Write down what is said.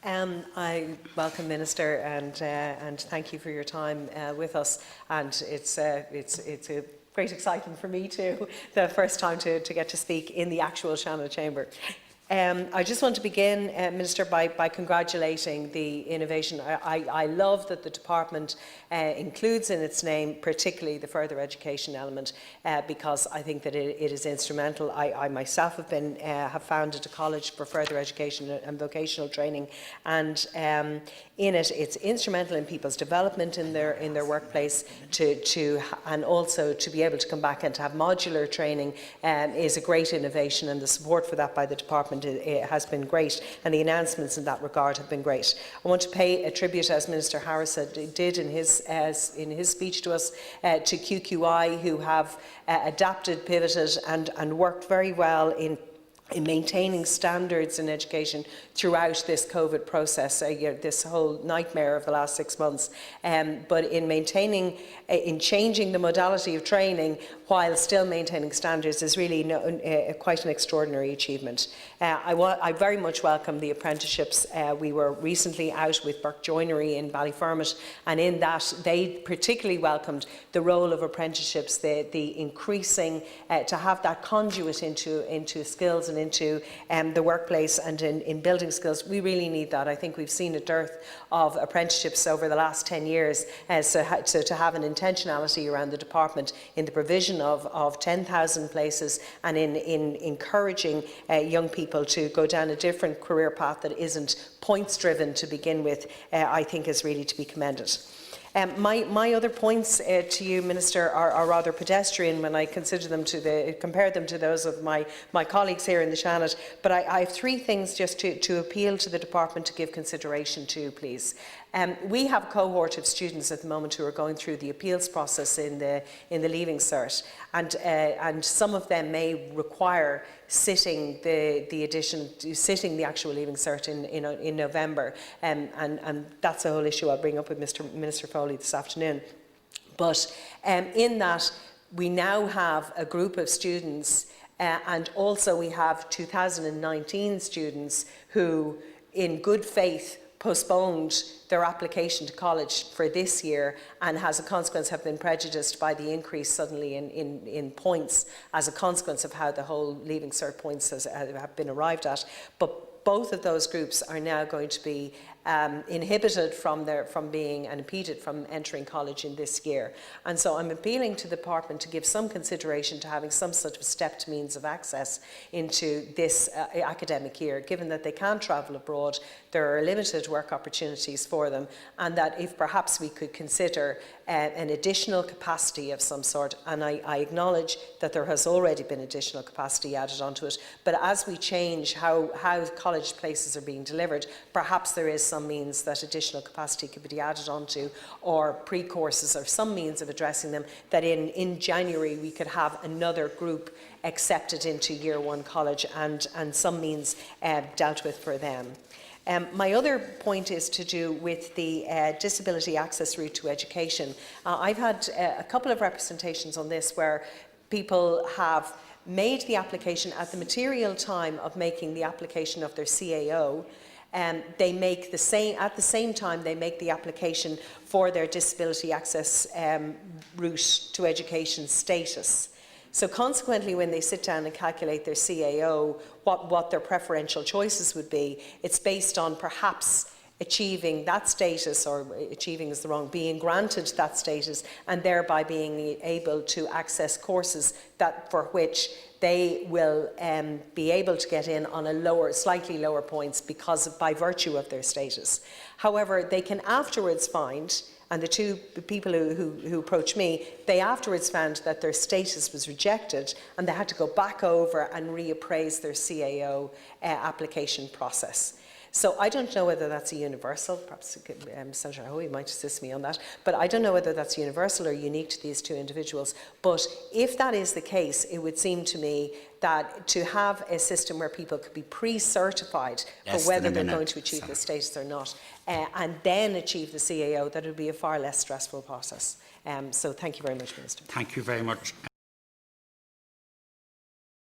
I welcome Minister and thank you for your time with us, and it's a great excitement for me too, the first time to get to speak in the actual Seanad Chamber. I just want to begin, Minister, by congratulating the innovation. I love that the department includes in its name particularly the further education element, because I think that it is instrumental. I myself have founded a college for further education and vocational training, and in it's instrumental in people's development in their workplace and also to be able to come back and to have modular training is a great innovation, and the support for that by the department it has been great, and the announcements in that regard have been great. I want to pay a tribute, as Minister Harris did in his speech to us, to QQI, who have adapted, pivoted and worked very well in maintaining standards in education throughout this COVID process, this whole nightmare of the last 6 months, but in changing the modality of training while still maintaining standards is really quite an extraordinary achievement. I very much welcome the apprenticeships. We were recently out with Burke Joinery in Ballyfermot, and in that they particularly welcomed the role of apprenticeships, the increasing, to have that conduit into skills and into the workplace and in building skills. We really need that. I think we've seen a dearth of apprenticeships over the last 10 years, so to have an intentionality around the department in the provision of 10,000 places and in encouraging young people to go down a different career path that isn't points driven to begin with, I think is really to be commended. My other points to you, Minister, are rather pedestrian when I consider them compare them to those of my colleagues here in the Seanad. But I have three things just to appeal to the department to give consideration to, please. We have a cohort of students at the moment who are going through the appeals process in the Leaving Cert, and some of them may require sitting the actual Leaving Cert in November, and that's a whole issue I'll bring up with Minister Foley this afternoon. But in that, we now have a group of students, and also we have 2019 students who, in good faith, postponed their application to college for this year, and as a consequence have been prejudiced by the increase suddenly in points as a consequence of how the whole Leaving Cert points have been arrived at. But both of those groups are now going to be inhibited from being and impeded from entering college in this year. And so I'm appealing to the department to give some consideration to having some sort of stepped means of access into this academic year, given that they can't travel abroad, there are limited work opportunities for them, and that if perhaps we could consider an additional capacity of some sort, and I acknowledge that there has already been additional capacity added onto it, but as we change how college places are being delivered, perhaps there is some means that additional capacity could be added onto, or pre-courses, or some means of addressing them, that in January we could have another group accepted into Year 1 college and some means dealt with for them. My other point is to do with the disability access route to education. I've had a couple of representations on this where people have made the application at the material time of making the application of their CAO, and they make at the same time they make the application for their disability access route to education status. So consequently, when they sit down and calculate their CAO, what their preferential choices would be, it's based on perhaps achieving that status, or achieving is the wrong, being granted that status, and thereby being able to access courses for which they will be able to get in on slightly lower points by virtue of their status. However, they can afterwards find, and the two people who approached me, they afterwards found that their status was rejected and they had to go back over and reappraise their CAO application process. So I don't know whether that's a universal, perhaps Senator Hoey might assist me on that, but I don't know whether that's universal or unique to these two individuals. But if that is the case, it would seem to me that to have a system where people could be pre-certified for whether they're going to achieve the status or not, and then achieve the CAO, that would be a far less stressful process. So thank you very much, Minister. Thank you very much.